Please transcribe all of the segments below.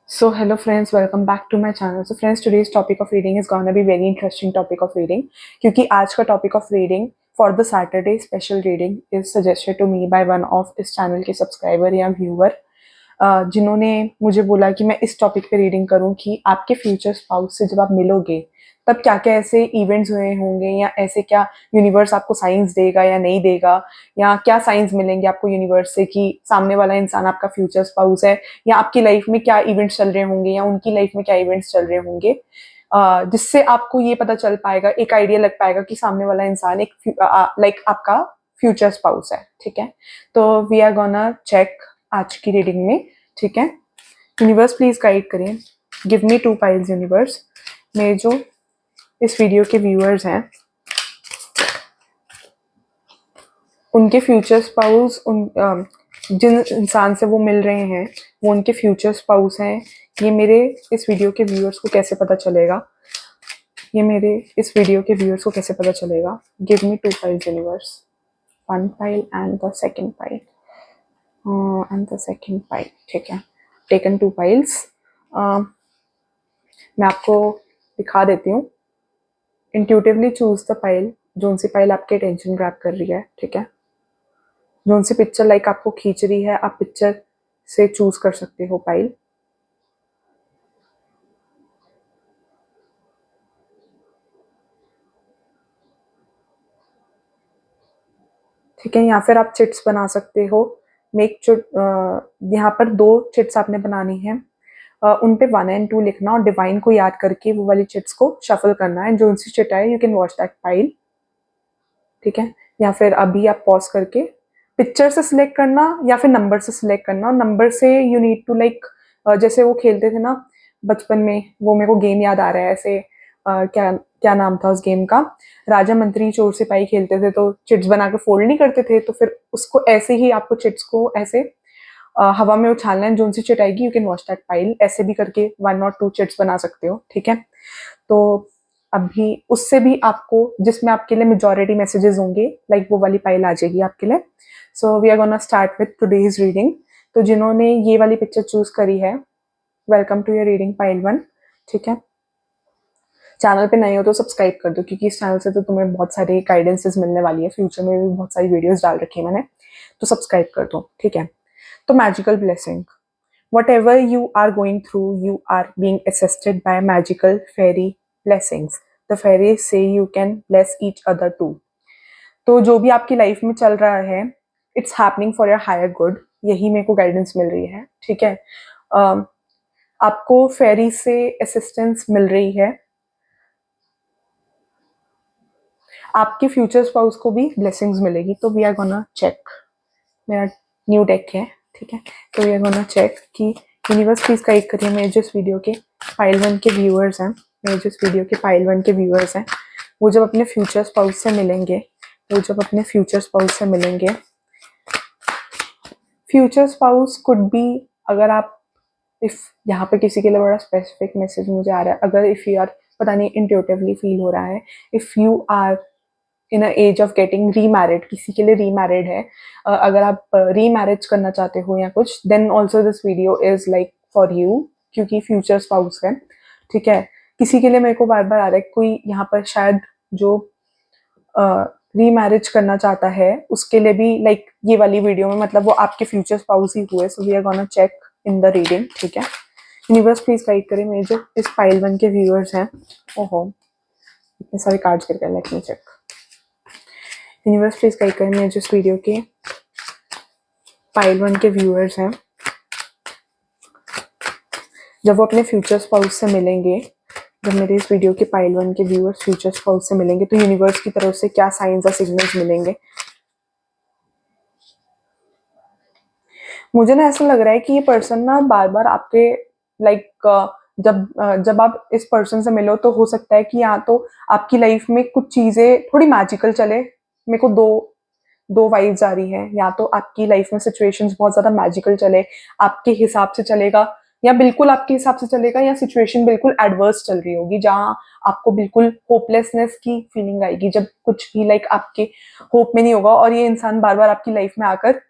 So hello friends, welcome back to my channel. So friends, today's topic of reading is gonna be very interesting topic of reading क्योंकि आज का topic of reading for the Saturday special reading is suggested to me by one of इस channel के subscriber या viewer जिन्होंने मुझे बोला कि मैं इस टॉपिक पे रीडिंग करूं कि आपके फ्यूचर स्पाउस से जब आप मिलोगे तब क्या क्या ऐसे इवेंट्स हुए होंगे या ऐसे क्या यूनिवर्स आपको साइंस देगा या नहीं देगा या क्या साइंस मिलेंगे आपको यूनिवर्स से कि सामने वाला इंसान आपका फ्यूचर स्पाउस है या आपकी लाइफ में क्या इवेंट्स चल रहे होंगे या उनकी लाइफ में क्या इवेंट्स चल रहे होंगे जिससे आपको ये पता चल पाएगा, एक आइडिया लग पाएगा कि सामने वाला इंसान एक लाइक आपका फ्यूचर स्पाउस है। ठीक है, तो वी आर गोना चेक आज की रीडिंग में। ठीक है, यूनिवर्स प्लीज गाइड करें, गिव मी 2 पाइल्स यूनिवर्स। मेरे जो इस वीडियो के व्यूअर्स हैं उनके फ्यूचर स्पाउस जिन इंसान से वो मिल रहे हैं वो उनके फ्यूचर स्पाउस हैं। ये मेरे इस वीडियो के व्यूअर्स को कैसे पता चलेगा? ये मेरे इस वीडियो के व्यूअर्स को कैसे पता चलेगा? Give me 2 files universe, 1 file and the second file and the second file. ठीक है, टेकन 2 फाइल्स। मैं आपको दिखा देती हूँ। इंट्यूटिवली चूज द फाइल, जोन सी फाइल आपके अटेंशन ग्रैब कर रही है। ठीक है, जोन सी पिक्चर लाइक आपको खींच रही है, आप पिक्चर से चूज कर सकते हो फाइल। ठीक है, या फिर आप चिट्स बना सकते हो। मेक चिट, यहाँ पर 2 चिट्स आपने बनानी है, उन पे 1 एंड 2 लिखना और डिवाइन को याद करके वो वाली चिट्स को शफल करना है। जो सी चिट आए you can watch that file. ठीक है, या फिर अभी आप पॉज करके पिक्चर से सिलेक्ट करना या फिर नंबर से सिलेक्ट करना। और नंबर से यू नीड टू लाइक, जैसे वो खेलते थे ना बचपन में, वो मेरे को गेम याद आ रहा है ऐसे, क्या क्या नाम था उस गेम का, राजा मंत्री चोर सिपाही खेलते थे तो चिट्स बना के फोल्ड नहीं करते थे, तो फिर उसको ऐसे ही आपको चिट्स को ऐसे हवा में उछालना है। जोन सी चिट आएगी you can watch that file. ऐसे भी करके 1 और 2 चिट्स बना सकते हो। ठीक है, तो अभी उससे भी आपको, जिसमें आपके लिए मेजॉरिटी मैसेजेस होंगे, लाइक वो वाली फाइल आ जाएगी आपके लिए। So we are gonna start with today's reading. तो जिन्होंने ये वाली पिक्चर चूज करी है, welcome to your reading file 1। ठीक है, चैनल पे नए हो तो सब्सक्राइब कर दो क्योंकि इस चैनल से तो तुम्हें बहुत सारी गाइडेंसेस मिलने वाली है। फ्यूचर में भी बहुत सारी वीडियोस डाल रखी है मैंने, तो सब्सक्राइब कर दो। ठीक है, तो magical blessing, whatever you are going through, you are being assisted by magical fairy blessings. The fairies say you can bless each other too. तो जो भी आपकी लाइफ में चल रहा है, it's happening for your higher good, यही मेरे को गाइडेंस मिल रही है। ठीक है, आपको फेरी से असिस्टेंस मिल रही है, आपके फ्यूचर स्पाउस को भी ब्लेसिंग्स मिलेगी। तो वी आर गोना चेक, मेरा न्यू डेक है। ठीक है, तो वी आर गोना चेक कि यूनिवर्स प्लीज गाइड करिए मेरे जो इस वीडियो के फाइल 1 के व्यूअर्स हैं, मेरे जो इस वीडियो के फाइल 1 के व्यूअर्स हैं, वो जब अपने फ्यूचर स्पाउस से मिलेंगे, वो जब अपने फ्यूचर स्पाउस से मिलेंगे, फ्यूचर स्पाउस कुड बी, अगर आप, इफ यहाँ पे किसी के लिए बड़ा स्पेसिफिक मैसेज मुझे आ रहा है, अगर इफ यू आर, पता नहीं इंट्यूटिवली फील हो रहा है, if you are in a age of getting remarried, किसी के लिए रीमैरिड है, अगर आप रीमैरिज करना चाहते हो या कुछ, then also this video is like for you, क्योंकि फ्यूचर स्पाउस है। ठीक है, किसी के लिए मेरे को बार बार आ रहा है, कोई यहाँ पर शायद जो रीमैरिज करना चाहता है उसके लिए भी लाइक ये वाली वीडियो में, मतलब वो आपके फ्यूचर स्पाउस ही हुए। So we are gonna check in the reading. ठीक है, यूनिवर्स प्लीज गाइड करें मेरे जो इस फाइल 1 के व्यूअर्स हैं। ओहो, इतने सारे कार्ड्स करके, let me check. Universe please guide करें मेरे जो इस वीडियो के फाइल 1 के व्यूअर्स हैं, जब वो अपने फ्यूचर स्पाउस से मिलेंगे, जब मेरे इस वीडियो के फाइल 1 के व्यूअर्स फ्यूचर स्पाउस से मिलेंगे, तो यूनिवर्स की तरफ से क्या साइंस और सिग्नल्स मिलेंगे। मुझे ना ऐसा लग रहा है कि ये पर्सन ना बार बार आपके लाइक, जब आप इस पर्सन से मिलो तो हो सकता है कि या तो आपकी लाइफ में कुछ चीजें थोड़ी मैजिकल चले। मेरे को दो दो वाइब्स आ रही है, या तो आपकी लाइफ में सिचुएशंस बहुत ज्यादा मैजिकल चले, आपके हिसाब से चलेगा, या बिल्कुल आपके हिसाब से चलेगा, या सिचुएशन बिल्कुल एडवर्स चल रही होगी जहां आपको बिल्कुल होपलेसनेस की फीलिंग आएगी, जब कुछ भी लाइक आपके होप में नहीं होगा और ये इंसान बार बार आपकी लाइफ में आकर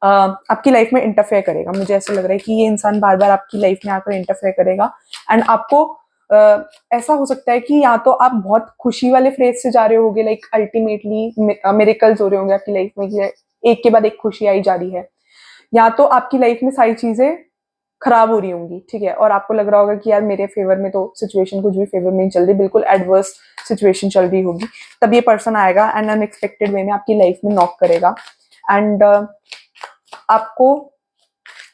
आपकी लाइफ में इंटरफेयर करेगा। मुझे ऐसा लग रहा है कि ये इंसान बार बार आपकी लाइफ में आकर इंटरफेयर करेगा एंड आपको ऐसा हो सकता है कि या तो आप बहुत खुशी वाले फेज से जा रहे होगे, लाइक अल्टीमेटली मिरेकल्स हो रहे होंगे आपकी लाइफ में कि एक के बाद एक खुशी आई जा रही है, या तो आपकी लाइफ में सारी चीजें खराब हो रही होंगी, ठीक है, और आपको लग रहा होगा कि यार मेरे फेवर में तो सिचुएशन कुछ भी फेवर में नहीं चल रही, बिल्कुल एडवर्स सिचुएशन चल रही होगी। तब ये पर्सन आएगा एंड अनएक्सपेक्टेड वे में आपकी लाइफ में नॉक करेगा एंड आपको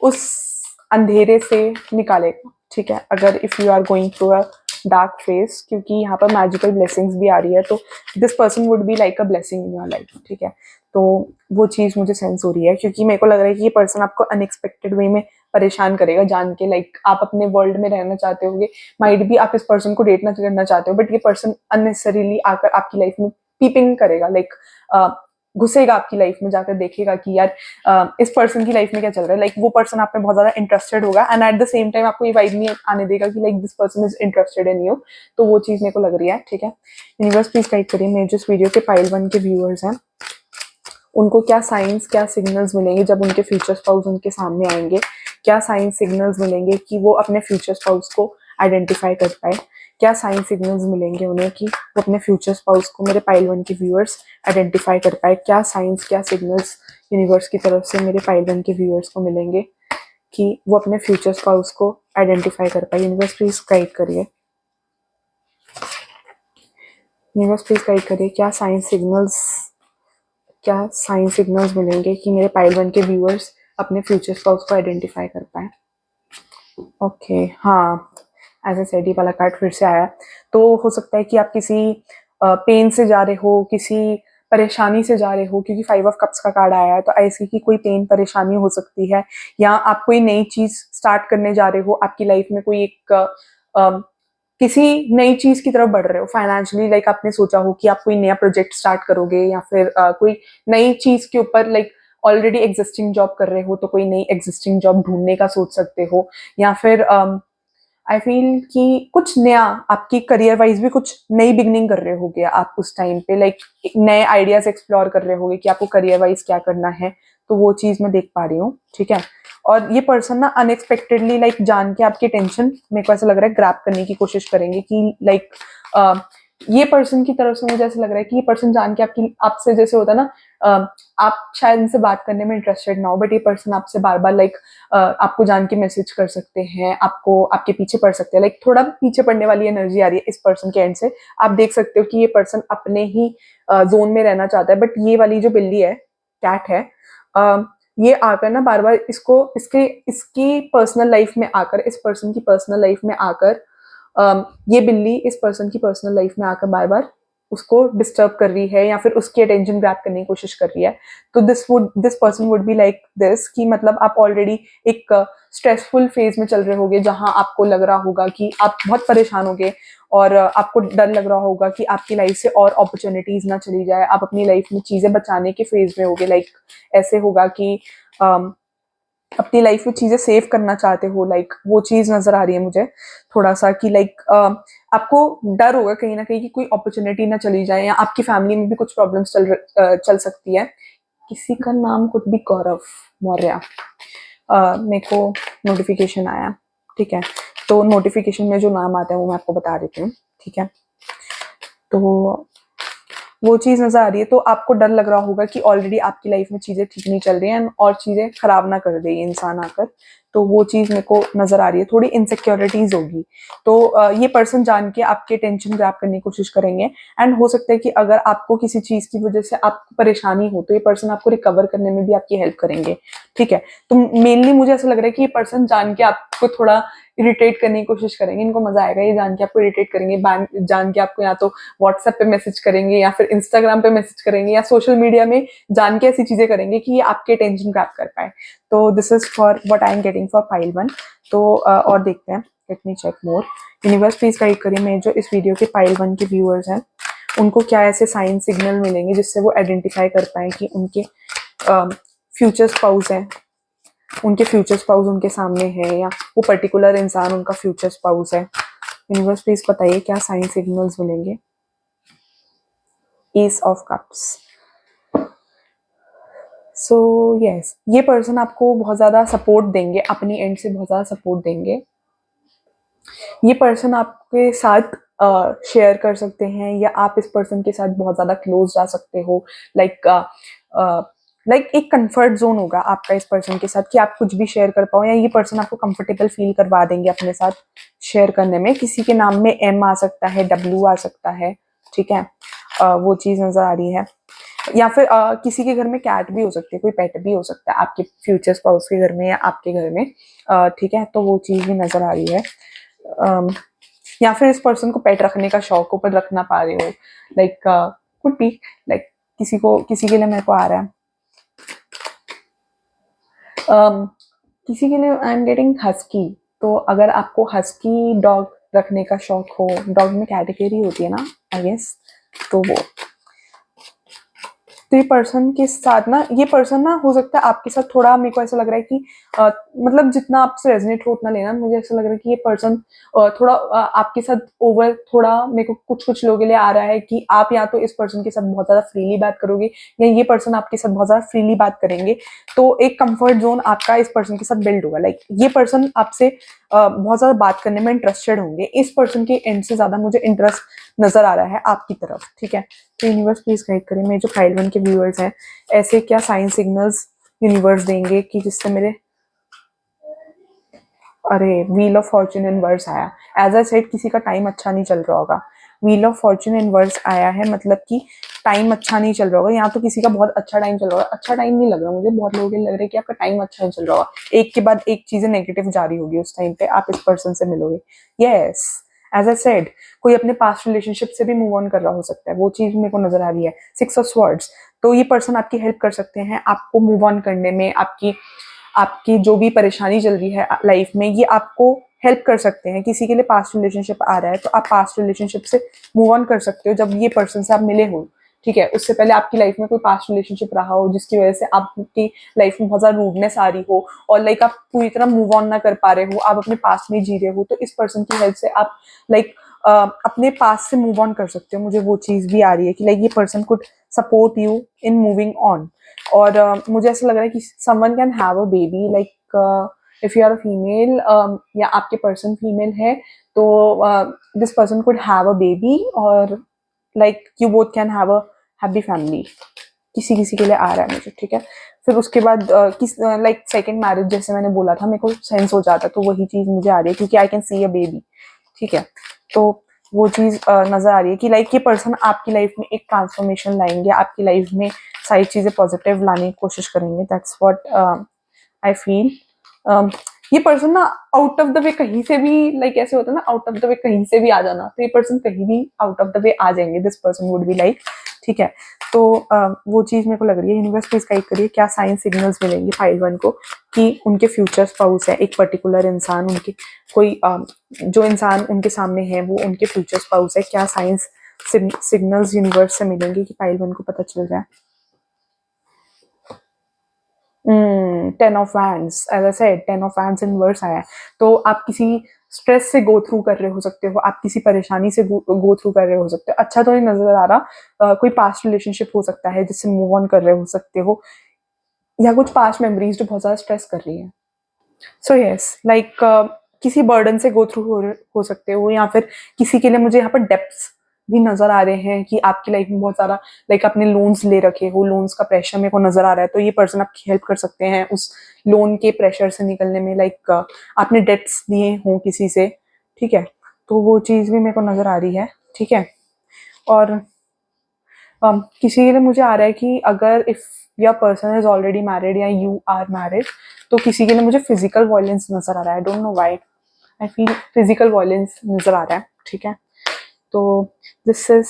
उस अंधेरे से निकालेगा, ठीक है, अगर if you are going through a dark phase, क्योंकि यहाँ पर मैजिकल ब्लेसिंग्स भी आ रही है, तो this person would be like a blessing in your life, ठीक है। तो वो चीज मुझे सेंस हो रही है, क्योंकि मेरे को लग रहा है कि ये पर्सन आपको अनएक्सपेक्टेड वे में परेशान करेगा जान के, लाइक आप अपने वर्ल्ड में रहना चाहते होगे, माइट भी आप इस पर्सन को डेट ना करना चाहते हो, बट ये पर्सन अननेसेसरीली आकर आपकी लाइफ में पीपिंग करेगा, लाइक घुसेगा आपकी लाइफ में, जाकर देखेगा कि यार इस पर्सन की लाइफ में क्या चल रहा है, लाइक वो पर्सन आप में बहुत ज्यादा इंटरेस्टेड होगा and at the same time आपको ये वाइब नहीं आने देगा कि like this person is interested in you. तो वो चीज मेरे को लग रही है, ठीक है। यूनिवर्स प्लीज गाइड करिए मेरे जिस वीडियो के पाइल 1 के व्यूअर्स हैं उनको क्या साइंस, क्या सिग्नल्स मिलेंगे जब उनके फ्यूचर स्पाउस उनके सामने आएंगे, क्या साइंस सिग्नल्स मिलेंगे कि वो अपने फ्यूचर स्पाउस को आइडेंटिफाई कर पाए, क्या साइंस सिग्नल्स मिलेंगे उन्हें कि वो अपने फ्यूचर स्पाउस को, मेरे पाइल 1 के व्यूअर्स, आइडेंटिफाई कर पाए, क्या साइंस, क्या सिग्नल्स यूनिवर्स की तरफ से मेरे पाइल 1 के व्यूअर्स को मिलेंगे कि वो अपने फ्यूचर स्पाउस को आइडेंटिफाई कर पाए। यूनिवर्स प्लीज गाइड करिए, यूनिवर्स प्लीज गाइड करिए क्या साइंस सिग्नल्स मिलेंगे कि मेरे पाइल 1 के व्यूअर्स अपने फ्यूचर स्पाउस को आइडेंटिफाई कर पाए। ओके, हाँ, एज ए सेड ये वाला कार्ड फिर से आया, तो हो सकता है कि आप किसी पेन से जा रहे हो, किसी परेशानी से जा रहे हो, क्योंकि 5 ऑफ कप्स का कार्ड आया है, तो ऐसी की कोई पेन परेशानी हो सकती है, या आप कोई नई चीज स्टार्ट करने जा रहे हो आपकी लाइफ में, कोई एक किसी नई चीज की तरफ बढ़ रहे हो फाइनेंशियली, लाइक आपने सोचा हो कि आप कोई नया प्रोजेक्ट स्टार्ट करोगे, या फिर कोई नई चीज के ऊपर, लाइक ऑलरेडी एग्जिस्टिंग जॉब कर रहे हो तो कोई नई एग्जिस्टिंग जॉब ढूंढने का सोच सकते हो, या फिर आई फील कि कुछ नया आपकी करियर वाइज भी कुछ नई बिगनिंग कर रहे होगे आप उस टाइम पे, लाइक नए आइडियाज एक्सप्लोर कर रहे होगे कि आपको करियर वाइज क्या करना है, तो वो चीज मैं देख पा रही हूँ, ठीक है। और ये पर्सन ना अनएक्सपेक्टेडली लाइक जान के आपकी टेंशन, मेरे को ऐसा लग रहा है, ग्रैब करने की कोशिश करेंगे कि लाइक ये पर्सन की तरफ से मुझे ऐसा लग रहा है कि ये पर्सन जान के आपसे, जैसे होता है ना, आप शायद इनसे बात करने में इंटरेस्टेड ना हो, बट ये पर्सन आपसे बार बार लाइक आपको जान के मैसेज कर सकते हैं, आपको आपके पीछे पड़ सकते हैं, लाइक थोड़ा पीछे पड़ने वाली एनर्जी आ रही है इस पर्सन के एंड से। आप देख सकते हो कि ये पर्सन अपने ही जोन में रहना चाहता है, बट ये वाली जो बिल्ली है, कैट है, ये आकर ना बार बार इसको इसकी पर्सनल लाइफ में आकर, इस पर्सन की पर्सनल लाइफ में आकर, ये बिल्ली इस पर्सन की पर्सनल लाइफ में आकर बार बार उसको डिस्टर्ब कर रही है, या फिर उसकी अटेंशन ग्रैब करने की कोशिश कर रही है। तो this person would be like this, कि मतलब आप ऑलरेडी एक स्ट्रेसफुल फेज में चल रहे होगे, जहां आपको लग रहा होगा कि आप बहुत परेशान होगे, और आपको डर लग रहा होगा कि आपकी लाइफ से और अपॉर्चुनिटीज ना चली जाए, आप अपनी लाइफ में चीजें बचाने के फेज में होगे, लाइक ऐसे होगा कि अपनी लाइफ में चीजें सेव करना चाहते हो, लाइक वो चीज नजर आ रही है मुझे थोड़ा सा कि लाइक आपको डर होगा कहीं ना कहीं कि कोई अपॉर्चुनिटी ना चली जाए, या आपकी फैमिली में भी कुछ प्रॉब्लम्स चल सकती है। किसी का नाम कुछ भी गौरव मौर्य, मेरे को नोटिफिकेशन आया, ठीक है, तो नोटिफिकेशन में जो नाम आता है वो मैं आपको बता देती हूँ, ठीक है। तो वो चीज नजर आ रही है, तो आपको डर लग रहा होगा कि ऑलरेडी आपकी लाइफ में चीजें ठीक नहीं चल रही हैं और चीजें खराब ना कर दे ये इंसान आकर, तो वो चीज मेरे को नजर आ रही है, थोड़ी इनसिक्योरिटीज होगी, तो ये पर्सन जान के आपके टेंशन ग्रैब करने की कोशिश करेंगे, एंड हो सकता है कि अगर आपको किसी चीज की वजह से आपको परेशानी हो तो ये पर्सन आपको रिकवर करने में भी आपकी हेल्प करेंगे, ठीक है। तो मेनली मुझे ऐसा लग रहा है कि ये पर्सन जान के आपको थोड़ा इरिटेट करने की कोशिश करेंगे, इनको मजा आएगा ये जान के आपको इरिटेट करेंगे, जान के आपको या तो व्हाट्सएप पे मैसेज करेंगे, या फिर इंस्टाग्राम पे मैसेज करेंगे, या सोशल मीडिया में जान के ऐसी चीजें करेंगे कि ये आपके टेंशन ग्रैब कर पाए। तो this is for what I am getting for pile 1। तो और देखते हैं, let me check more. Universe please guide करिए मेरे जो इस वीडियो के पाइल 1 के व्यूअर्स हैं उनको क्या ऐसे साइन सिग्नल मिलेंगे जिससे वो आइडेंटिफाई कर पाए कि उनके फ्यूचर स्पाउस हैं, उनके फ्यूचर स्पाउस उनके सामने है, या वो पर्टिकुलर इंसान उनका फ्यूचर स्पाउस है। यूनिवर्स प्लीज बताइए क्या साइन सिग्नल्स मिलेंगे। S of cups, so yes, ये पर्सन आपको बहुत ज़्यादा सपोर्ट देंगे, अपनी एंड से बहुत ज़्यादा सपोर्ट देंगे। ये पर्सन आपके साथ शेयर कर सकते हैं या आप इस पर्सन के साथ बहुत ज़्यादा क्लोज जा सकते हो। लाइक लाइक एक कंफर्ट जोन होगा आपका इस पर्सन के साथ कि आप कुछ भी शेयर कर पाओ, या ये पर्सन आपको कंफर्टेबल फील करवा देंगे अपने साथ शेयर करने में। किसी के नाम में एम आ सकता है, डब्ल्यू आ सकता है, ठीक है। वो चीज़ नज़र आ रही है। या फिर किसी के घर में कैट भी हो सकती है, कोई पेट भी हो सकता है आपके फ्यूचर स्पाउस के घर में या आपके घर में, ठीक है। तो वो चीज़ भी नज़र आ रही है। या फिर इस पर्सन को पेट रखने का शौक ऊपर रखना पा रहे हो, लाइक कुड बी, लाइक किसी के लिए मेरे को आ रहा है, किसी के लिए आई एम गेटिंग हस्की। तो अगर आपको हस्की डॉग रखने का शौक हो, डॉग में कैटेगरी होती है ना आई गेस, तो वो, तो ये पर्सन के साथ ना, ये पर्सन ना हो सकता है आपके साथ थोड़ा, मेरे को ऐसा लग रहा है कि मतलब जितना आपसे रेजोनेट हो उतना लेना। मुझे ऐसा लग रहा है कि ये पर्सन थोड़ा आपके साथ ओवर, थोड़ा मेरे को कुछ कुछ लोगों के लिए आ रहा है कि आप या तो इस पर्सन के साथ बहुत ज़्यादा फ्रीली बात करोगे या ये पर्सन आपके साथ बहुत ज़्यादा फ्रीली बात करेंगे। तो एक कंफर्ट जोन आपका इस पर्सन के साथ बिल्ड होगा। लाइक ये पर्सन आपसे बहुत ज़्यादा बात करने में इंटरेस्टेड होंगे। इस पर्सन के एंड से ज़्यादा मुझे इंटरेस्ट नज़र आ रहा है आपकी तरफ, ठीक है। तो यूनिवर्स प्लीज गाइड करें मेरे जो फाइल 1 के व्यूअर्स हैं, ऐसे क्या साइन सिग्नल्स यूनिवर्स देंगे कि जिससे मेरे, अरे wheel of fortune in reverse आया। एज अ सेड किसी का टाइम अच्छा नहीं चल रहा होगा। Wheel of fortune in reverse आया है, मतलब कि टाइम अच्छा नहीं चल रहा होगा। यहाँ तो किसी का बहुत अच्छा टाइम चल रहा होगा। अच्छा टाइम नहीं लग रहा मुझे, बहुत लोगों के लग रहा है कि आपका टाइम अच्छा नहीं चल रहा होगा। एक के बाद एक चीजें नेगेटिव जा रही होगी उस टाइम पे, आप इस पर्सन से मिलोगे। यस, एज आई सेड, कोई अपने पास्ट रिलेशनशिप से भी मूव ऑन कर रहा हो सकता है, वो चीज मेरे को नजर आ रही है। 6 ऑफ स्वॉर्ड्स, तो ये पर्सन आपकी हेल्प कर सकते हैं आपको मूव ऑन करने में। आपकी आपकी जो भी परेशानी चल रही है लाइफ में, ये आपको हेल्प कर सकते हैं। किसी के लिए पास्ट रिलेशनशिप आ रहा है तो आप पास्ट रिलेशनशिप से मूव ऑन कर सकते हो जब ये पर्सन से आप मिले हो, ठीक है। उससे पहले आपकी लाइफ में कोई पास्ट रिलेशनशिप रहा हो जिसकी वजह से आपकी लाइफ में बहुत ज्यादा रूडनेस आ रही हो और लाइक आप पूरी तरह मूव ऑन ना कर पा रहे हो, आप अपने पास्ट में जी रहे हो, तो इस पर्सन की हेल्प से आप लाइक अपने पास्ट से मूव ऑन कर सकते हो। मुझे वो चीज भी आ रही है कि लाइक ये person could support you in moving on. और मुझे ऐसा लग रहा है कि someone can have a baby, like if you are a female या आपके पर्सन फीमेल है तो this person could have a baby, और like you both can have a happy family. किसी किसी के लिए आ रहा है मुझे, ठीक है। फिर उसके बाद किस लाइक सेकंड मैरिज जैसे मैंने बोला था, मेरे को सेंस हो जाता, तो वही चीज मुझे आ रही है क्योंकि I can see a baby, ठीक है। तो वो चीज नजर आ रही है कि लाइक ये पर्सन आपकी लाइफ में एक ट्रांसफॉर्मेशन लाएंगे, आपकी लाइफ में सारी चीजें पॉजिटिव लाने की कोशिश करेंगे। That's what I feel. ये पर्सन ना आउट ऑफ द वे कहीं से भी, लाइक ऐसे होता है ना, आउट ऑफ द वे कहीं से भी आ जाना, तो ये पर्सन कहीं भी आउट ऑफ द वे आ जाएंगे। This person would be like, ठीक है। तो वो चीज मेरे को लग रही है। यूनिवर्स प्लीज गाइड करिए क्या साइन सिग्नल्स मिलेंगे फाइल 1 को कि उनके फ्यूचर स्पाउस है, एक पर्टिकुलर इंसान, उनके कोई जो इंसान उनके सामने है वो उनके फ्यूचर स्पाउस है। क्या साइंस सिग्नल्स यूनिवर्स से मिलेंगे कि फाइल 1 को पता चल जाए। 10 of wands, as I said 10 of wands in reverse आया है। तो आप किसी स्ट्रेस से गो थ्रू कर रहे हो सकते हो, आप किसी परेशानी से गो थ्रू कर रहे हो सकते हो। अच्छा तो नहीं नजर आ रहा, कोई पास्ट रिलेशनशिप हो सकता है जिससे मूव ऑन कर रहे हो सकते हो, या कुछ पास्ट मेमोरीज जो बहुत ज्यादा स्ट्रेस कर रही है। सो यस, लाइक किसी बर्डन से गो थ्रू हो सकते हो, या फिर किसी के लिए मुझे यहाँ पर डेप्थ्स भी नजर आ रहे हैं कि आपकी लाइफ में बहुत सारा लाइक आपने लोन्स ले रखे हो, लोन्स का प्रेशर मेरे को नजर आ रहा है। तो ये पर्सन आपकी हेल्प कर सकते हैं उस लोन के प्रेशर से निकलने में। लाइक आपने डेट्स लिए हों किसी से, ठीक है। तो वो चीज भी मेरे को नजर आ रही है, ठीक है। और किसी के लिए मुझे आ रहा है कि अगर if your person is already married या यू आर मैरिड, तो किसी के लिए मुझे फिजिकल वायलेंस नजर आ रहा है। आई don't know why I feel physical violence नजर आ रहा है, ठीक है। तो this is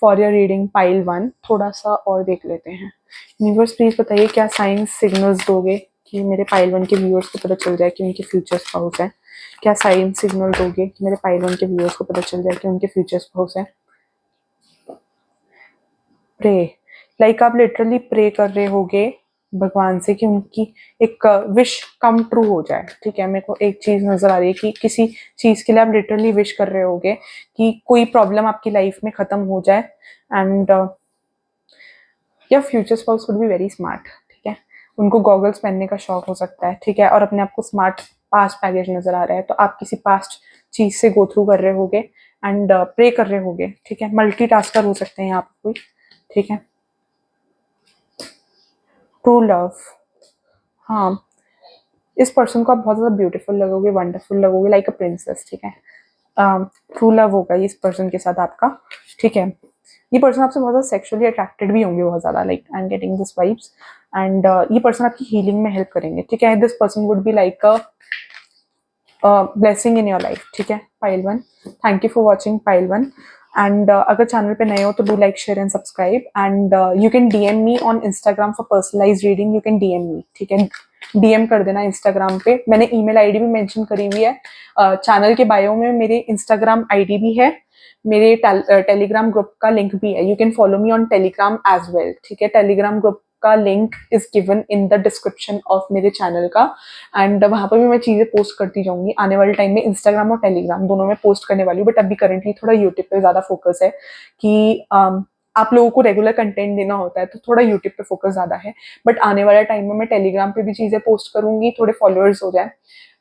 for your reading pile 1। थोड़ा सा और देख लेते हैं। यूनिवर्स प्लीज बताइए क्या साइंस सिग्नल्स दोगे कि मेरे पाइल 1 के व्यूअर्स को पता चल जाए कि उनके फ्यूचर स्पाउस है। क्या साइंस सिग्नल दोगे कि मेरे पाइल 1 के व्यूअर्स को पता चल जाए कि उनके फ्यूचर स्पाउस है। प्रे, लाइक आप लिटरली प्रे कर रहे होगे भगवान से कि उनकी एक विश कम ट्रू हो जाए, ठीक है। मेरे को एक चीज नजर आ रही है कि किसी चीज के लिए आप लिटरली विश कर रहे होगे कि कोई प्रॉब्लम आपकी लाइफ में खत्म हो जाए, and your future spouse would be very smart, उनको गॉगल्स पहनने का शौक हो सकता है, ठीक है, और अपने आप को स्मार्ट पास्ट पैकेज नजर आ रहा है, तो आप किसी पास्ट चीज से गो थ्रू कर रहे होगे एंड प्रे कर रहे होगे, ठीक है, मल्टीटास्कर हो सकते हैं यहाँ पे कोई, ठीक है। ट्रू लव, हाँ, इस पर्सन को आप बहुत ज्यादा ब्यूटीफुल लगोगे, वंडरफुल लगोगे, लाइक अ प्रिंसेस, ठीक है। ट्रू लव होगा इस पर्सन के साथ आपका, ठीक है। ये पर्सन आपसे बहुत ज्यादा सेक्सुअली अट्रैक्टेड भी होंगे, बहुत ज्यादा, like I am getting this vibes, and ये पर्सन आपकी हीलिंग में हेल्प करेंगे, ठीक है। This person would be like a blessing in your life, ठीक है। Pile one, thank you for watching pile one, and अगर चैनल पे नए हो तो do like share and subscribe, and you can DM me on Instagram for personalise reading, you can DM me, ठीक है, DM कर देना इंस्टाग्राम पे, मैंने ईमेल आईडी भी मेंशन करी हुई है, चैनल के बायो में मेरे इंस्टाग्राम आईडी भी है, मेरे टेलीग्राम ग्रुप का लिंक भी है, you can follow me on Telegram as well, ठीक है। टेलीग्राम ग्रुप का link is given in the description of मेरे चैनल का, एंड वहां पर भी मैं चीजें पोस्ट करती जाऊंगी आने वाले टाइम में, इंस्टाग्राम और टेलीग्राम दोनों में पोस्ट करने वाली हूँ, बट अभी करंटली थोड़ा यूट्यूब पे ज्यादा फोकस है कि आप लोगों को रेगुलर कंटेंट देना होता है, तो थोड़ा यूट्यूब पे फोकस ज्यादा है, बट आने वाले टाइम में मैं टेलीग्राम पे भी चीजें पोस्ट करूंगी, थोड़े फॉलोअर्स हो जाए,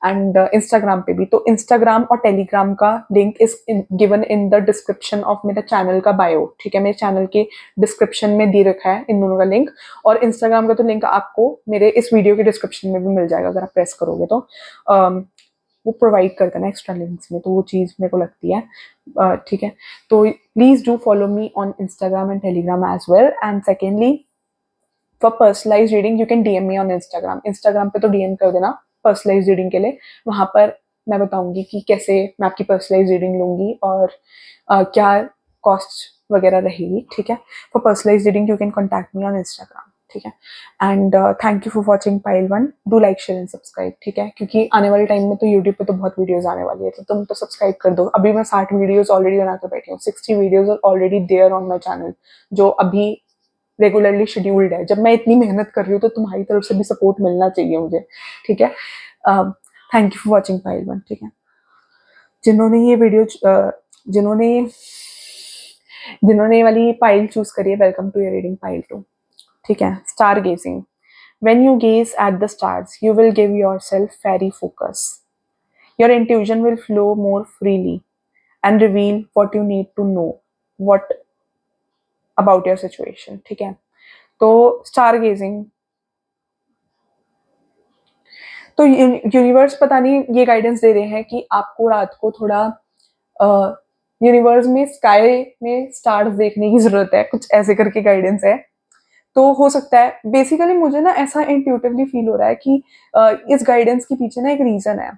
एंड इंस्टाग्राम पे भी, तो इंस्टाग्राम और टेलीग्राम का link is given in the description of मेरा चैनल का बायो, ठीक है, मेरे चैनल के डिस्क्रिप्शन में दे रखा है इन दोनों का लिंक, और इंस्टाग्राम का तो लिंक आपको मेरे इस वीडियो के डिस्क्रिप्शन में भी मिल जाएगा, अगर आप प्रेस करोगे तो वो प्रोवाइड करता है ना एक्स्ट्रा लिंक्स में, तो वो चीज़ मेरे को लगती है, ठीक है। तो please do follow me on Instagram and Telegram as well, and secondly for personalise reading you can DM me on Instagram, Instagram पे तो डीएम कर देना पर्सनलाइज रीडिंग के लिए, वहां पर मैं बताऊंगी कि कैसे मैं आपकी पर्सनलाइज रीडिंग लूंगी और क्या कॉस्ट वगैरह रहेगी, ठीक है। For personalise reading you can contact me on Instagram, ठीक है। And thank you for watching pile one, do like share and subscribe, ठीक है, क्योंकि आने वाले टाइम में तो यूट्यूब पे तो बहुत वीडियोस आने वाली है, तो तुम तो सब्सक्राइब कर दो, अभी मैं 60 वीडियोस ऑलरेडी बना कर बैठी हूँ, 60 videos are already there on my channel, जो अभी रेगुलरली शेड्यूल्ड है, जब मैं इतनी मेहनत कर रही हूँ तो तुम्हारी तरफ से भी सपोर्ट मिलना चाहिए मुझे, ठीक है। Thank you for watching pile one, ठीक है। जिन्होंने ये वीडियो जिन्होंने जिन्होंने ये वाली पाइल चूज करी है, welcome to your reading pile two, ठीक है। Star gazing, when you gaze at the stars you will give yourself fairy focus, your intuition will flow more freely and reveal what you need to know what about your situation, ठीक है। तो star gazing, तो universe पता नहीं ये guidance दे रहे हैं कि आपको रात को थोड़ा यूनिवर्स में स्काई में स्टार्स देखने की जरूरत है, कुछ ऐसे करके गाइडेंस है, तो हो सकता है, बेसिकली मुझे ना ऐसा इंट्यूटिवली फील हो रहा है कि इस गाइडेंस के पीछे ना एक रीजन है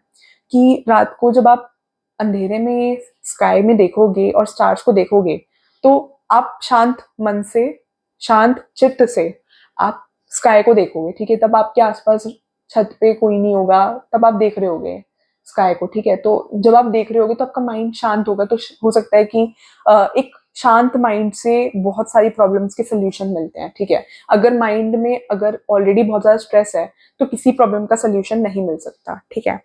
कि रात को जब आप अंधेरे में स्काई में देखोगे और स्टार्स को देखोगे, तो आप शांत मन से, शांत चित्त से आप स्काई को देखोगे, ठीक है, तब आपके आसपास छत पे कोई नहीं होगा, तब आप देख रहे होगे स्काई को, ठीक है। तो जब आप देख रहे होगे तो आपका माइंड शांत होगा, तो हो सकता है कि एक शांत माइंड से बहुत सारी प्रॉब्लम्स के सोल्यूशन मिलते हैं, ठीक है। अगर माइंड में अगर ऑलरेडी बहुत ज्यादा स्ट्रेस है तो किसी प्रॉब्लम का सोल्यूशन नहीं मिल सकता, ठीक है।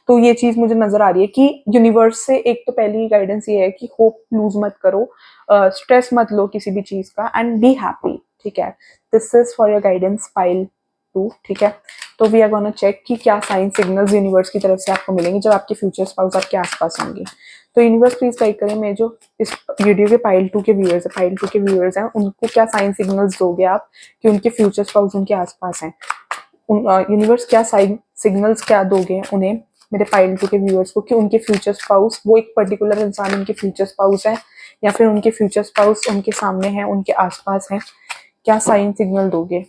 तो ये चीज मुझे नजर आ रही है कि यूनिवर्स से एक तो पहली गाइडेंस ये है कि होप लूज मत करो, स्ट्रेस मत लो किसी भी चीज का, एंड बी हैप्पी, ठीक है। This is for your guidance pile two, ठीक है। तो वी आर गोना चेक कि क्या साइन सिग्नल्स यूनिवर्स की तरफ से आपको मिलेंगे जब आपके फ्यूचर स्पाउस आपके आसपास होंगे। तो यूनिवर्स प्लीज गाइड करें, मैं जो इस वीडियो के पाइल टू के व्यूअर्स है, पाइल टू के व्यूअर्स हैं, उनको क्या साइन सिग्नल्स दोगे आप कि उनके फ्यूचर स्पाउस उनके आसपास हैं, यूनिवर्स क्या साइन सिग्नल्स क्या दोगे उन्हें, मेरे पाइल टू के व्यूअर्स को, कि उनके फ्यूचर स्पाउस, वो एक पर्टिकुलर इंसान उनके फ्यूचर स्पाउस है या फिर उनके फ्यूचर स्पाउस उनके सामने है, उनके आसपास है, क्या साइन सिग्नल दोगे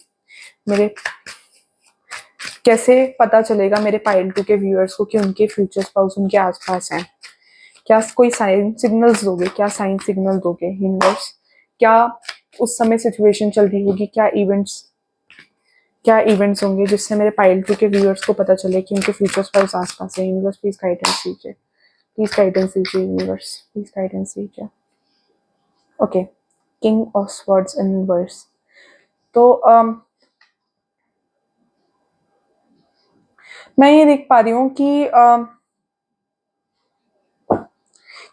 मेरे, कैसे पता चलेगा मेरे पाइल टू के व्यूअर्स को कि उनके फ्यूचर स्पाउस उनके आसपास हैं, क्या कोई साइन सिग्नल्स दोगे, क्या साइन सिग्नल दोगे यूनिवर्स, क्या उस समय सिचुएशन चल रही होगी, क्या इवेंट्स होंगे जिससे मेरे पाइल टू के व्यूअर्स को पता चले कि उनके फ्यूचर स्पाउस आसपास है। यूनिवर्स प्लीज गाइडेंस दीजिए, प्लीज गाइडेंस दीजिए यूनिवर्स, प्लीज गाइडेंस दीजिए। Okay, king of swords in reverse, तो मैं ये देख पा रही हूँ कि